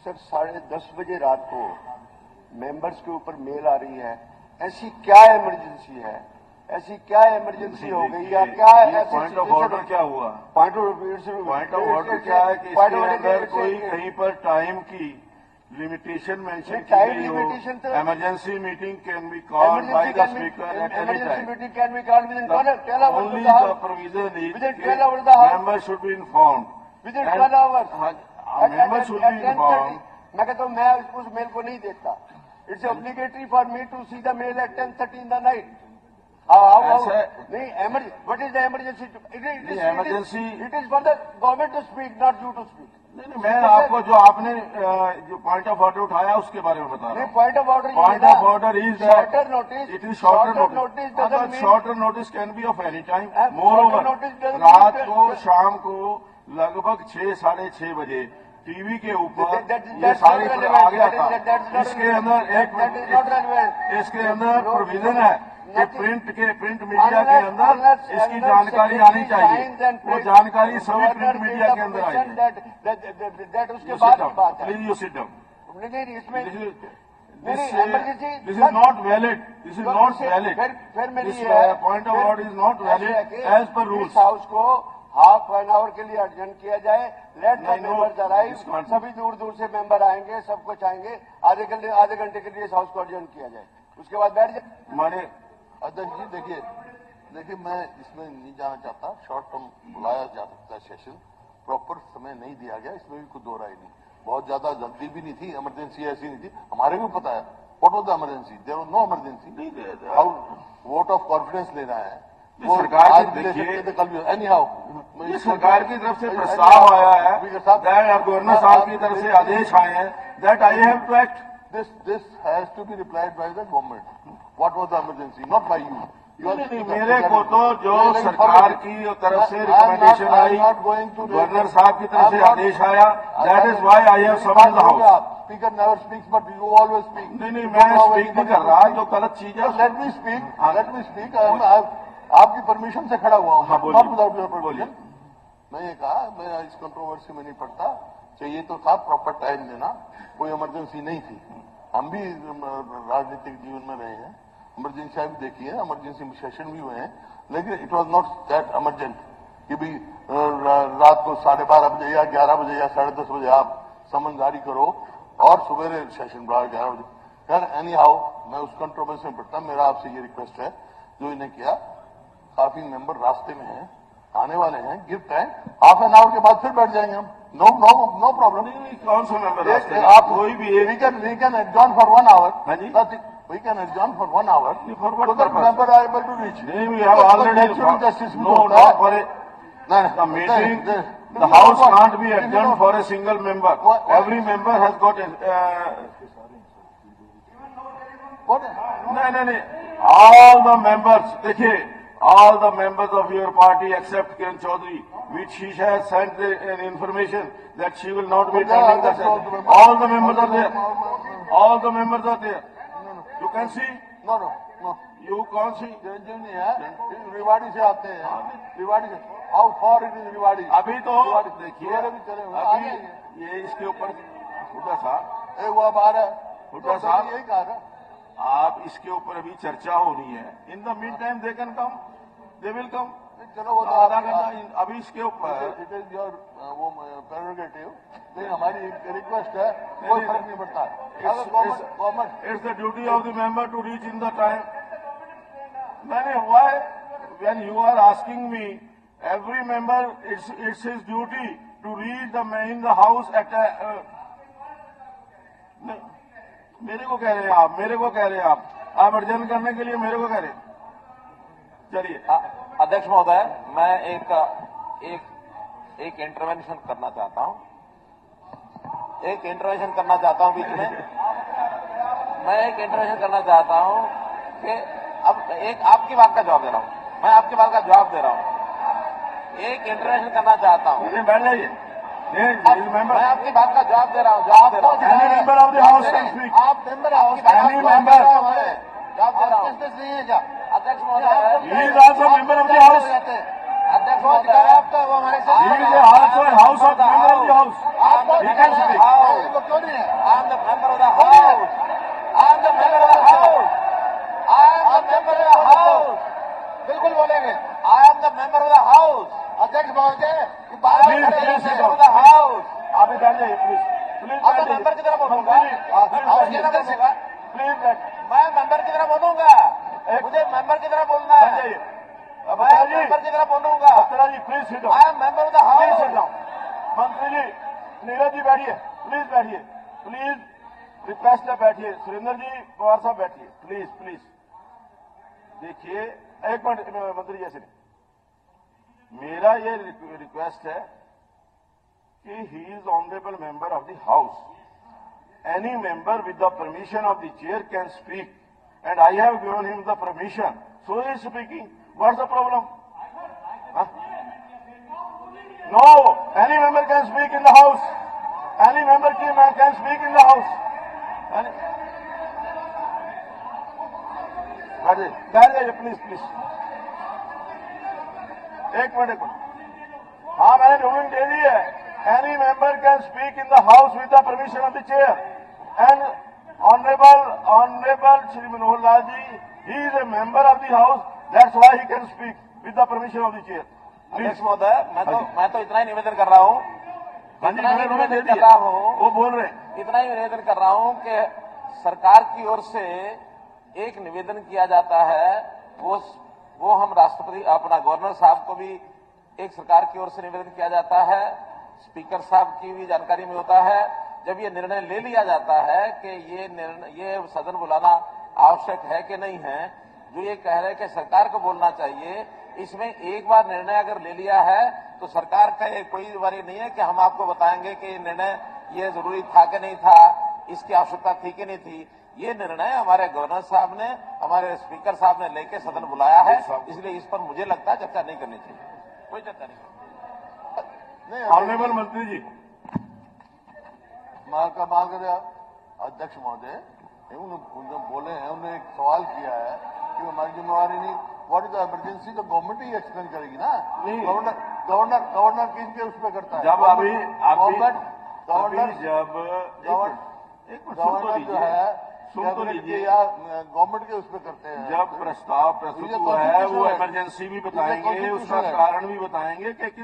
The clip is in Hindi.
सर 10:30 बजे रात को मेंबर्स के ऊपर मेल आ रही है, ऐसी क्या इमरजेंसी है, ऐसी क्या इमरजेंसी हो गई या क्या ऐसी पॉइंट ऑफ ऑर्डर क्या हुआ? पॉइंट ऑफ ऑर्डर क्या है कि इसके अंदर कोई कहीं पर टाइम की लिमिटेशन मेंशन की गई हो? Emergency meeting can be called by the speaker at any time. Meeting can be called with in 12 hours. Only the provision is members should be informed. Within 12 hours. Members should be informed. मैं कहता हूँ मैं उस मेल को नहीं देखता. It's obligatory for me to see the mail at 10:30 in the night. नहीं, what is the emergency? It is for the government to speak, not you to speak. नहीं, मैं आपको जो आपने जो पॉइंट ऑफ ऑर्डर उठाया उसके बारे में बता रहा हूँ. Point of order is shorter notice. It is shorter notice can be of any time. More over रात को शाम को लगभग 6-6:30 बजे टीवी के ऊपर ये सारे आ गया था. इसके अंदर प्रोविजन है कि प्रिंट मीडिया के अंदर इसकी जानकारी आनी चाहिए. वो जानकारी सभी प्रिंट मीडिया के अंदर आई. उसके बाद बात है. Please you sit down. This is not valid. This is not valid. फिर मेरी point of order is not valid as per rules. House को हाफ एन आवर के लिए एडजर्न किया जाए. Let the members arrive. सभी दूर दूर से मेंबर आएंगे, सब कुछ आएंगे. आधे घंटे के लिए इस हाउस को एडजर्न किया जाए. उसके बाद बैठ जाए. माने अध्यक्ष जी देखिए मैं इसमें नहीं जाना चाहता. शॉर्ट टर्म बुलाया जा सकता है सेशन. प्रॉपर समय नहीं दिया गया, इसमें भी कोई दो राय नहीं. बहुत ज्यादा जल्दी भी नहीं थी, इमरजेंसी ऐसी नहीं थी. हमारे को पता है what was the emergency. There was no emergency. How vote of confidence लेना है वो सरकार की. देखिए कल भी एनी हाउ ये सरकार की तरफ से प्रस्ताव आया है, गवर्नर साहब की तरफ से आदेश आए हैं that I have to act. This has to be replied by the government. What was the emergency? Not by you. मेरे को तो जो सरकार की तरफ से रिकमेंडेशन आई, गवर्नर साहब की तरफ से आदेश आया, that is why I have summoned the house. Speaker never speaks but you always speak. नहीं मैं स्पीक नहीं कर रहा. जो गलत चीज है लेट मी स्पीक. आपकी परमिशन से खड़ा हुआ हूँ. Not without your permission. मैं ये कहा मैं इस कंट्रोवर्सी में नहीं पड़ता. चाहिए तो था प्रॉपर टाइम देना. कोई इमरजेंसी नहीं थी. हम भी राजनीतिक जीवन में रहे हैं, इमरजेंसी भी देखी है, इमरजेंसी सेशन भी हुए हैं, लेकिन it was not that emergent कि भी रात को 12:30 बजे या 11 बजे या 10:30 बजे आप समन जारी करो और सवेरे सेशन बढ़ा 11 बजे. यार एनी हाउ मैं उस कंट्रोवर्सी में पड़ता. मेरा आपसे ये रिक्वेस्ट है जो इन्हें किया. काफी मेंबर रास्ते में हैं, आने वाले हैं. Give time. Half an hour के बाद फिर बैठ जाएंगे हम. No problem. कौन सा मेंबर आप कोई भी we can adjourn for 1 hour. We can adjourn for 1 hour. For what so that member are able to reach. We have already justice. No, not for the meeting. The house can't be adjourned for a single member. Every member has got No. All the members, देखिए, all the members of your party except Kiran Chaudhary, which she has sent an information that she will not be attending the session. All the members are there. All the members are there. You can see? No. You can't see? चिरंजीव नहीं है. रिवाड़ी से आते हैं. रिवाड़ी से. How far it is Rewari? अभी तो देखिए, अभी ये इसके ऊपर हुड्डा साहब. वो अब आ रहा है. हुड्डा साहब यही कहा था. आप इसके ऊपर अभी चर्चा होनी है. In the meantime they can come, they will come. चलो वो तो आधा घंटा अभी इसके ऊपर. इट इज योर वो प्रेरोगेटिव. लेकिन हमारी रिक्वेस्ट है, कोई फर्क नहीं पड़ता. Government it's the duty of the member to reach in the time. मैंने why when you are asking me every member it's his duty to reach in the house at मेरे को कह रहे हैं आप अर्जन करने के लिए मेरे को कह रहे हैं. चलिए अध्यक्ष महोदय, मैं एक इंटरवेंशन करना चाहता हूं. बीच में मैं एक इंटरवेंशन करना चाहता हूं कि अब एक आपकी बात का जवाब दे रहा हूं. मैं आपकी बात का जवाब दे रहा हूं. एक इंटरवेंशन करना चाहता हूं. बैठ जाइए. मैं आपकी बात का जवाब दे रहा हूं. Member of the house can speak. आप मेंबर हाउस जवाब दे रहा हूं. अध्यक्ष महोदय, he is also member of the house. अध्यक्ष महोदय, आपका वो हमारे He is also a house of member of the house. He can speak. वो क्यों नहीं है? I am the member of the house. I am the member of the house. I am the member of the house. बिल्कुल बोलेंगे। I am the member of the house. अध्यक्ष महोदय की I बात am the Please, member of the house. आप ही बैठ जाइए प्लीज। प्लीज अब मैं मेंबर की तरह बोलूंगा। हाउस की तरह बोलूंगा। प्लीज बैठ मैं मेंबर की तरह बोलूंगा। मुझे मेंबर की तरह बोलना है। जाइए। मैं मेंबर की तरह बोलूंगा। Apsara ji please sit I am member of the please sit house. Down. मंत्री जी, नीरज जी बैठिए, प्लीज बैठिए, प्लीज रिक्वेस्ट है बैठिए। सुरेंद्र जी, पवार साहब बैठिए, प्लीज प्लीज। देखिए, एक मिनट मंत्री जी, ऐसे नहीं, मेरा ये रिक्वेस्ट है कि he is honourable member of the house. Any member with the permission of the chair can speak and I have given him the permission, so he is speaking. What's the problem? No, any member can speak in the house. Any member can speak in the house. बैठ जाइए प्लीज प्लीज। एक मिनट। हाँ, मैंने रूलिंग दे दी है। Any member can speak in the house with the permission of the chair and honourable Shri Manohar Lal ji, he is a member of the house, that's why he can speak with the permission of the chair. अध्यक्ष महोदय, मैं तो इतना ही निवेदन कर रहा हूँ। इतना ही निवेदन कर रहा हूँ। वो बोल रहे हैं। इतना ही निवेदन कर रहा हूँ कि सरकार की ओर से एक निवेदन किया जाता है, वो हम राष्ट्रपति अपना गवर्नर साहब को भी एक सरकार की ओर से निवेदन किया जाता है, स्पीकर साहब की भी जानकारी में होता है। जब ये निर्णय ले लिया जाता है कि ये सदन बुलाना आवश्यक है कि नहीं है, जो ये कह रहे हैं कि सरकार को बोलना चाहिए, इसमें एक बार निर्णय अगर ले लिया है तो सरकार का ये कोई बारी नहीं है कि हम आपको बताएंगे कि ये निर्णय ये जरूरी था कि नहीं था, इसकी आवश्यकता थी कि नहीं थी। ये निर्णय हमारे गवर्नर साहब ने, हमारे स्पीकर साहब ने लेके सदन बुलाया है, इसलिए इस पर मुझे लगता है चर्चा नहीं करनी चाहिए। कोई चर्चा नहीं। ऑनरेबल मंत्री जी, माननीय अध्यक्ष महोदय, उन्होंने बोले हैं, उन्होंने एक सवाल किया है कि हमारी जिम्मेवारी नहीं, व्हाट इज द इमरजेंसी, तो गवर्नमेंट ही एक्सप्लेन करेगी ना। गवर्नर किसके उस पर करता है? जब अभी गवर्नर जो है या गवर्नमेंट के उस पर करते हैं। जब प्रस्ताव प्रस्तुत हुआ है, वो इमरजेंसी भी बताएंगे, उसका कारण भी बताएंगे कि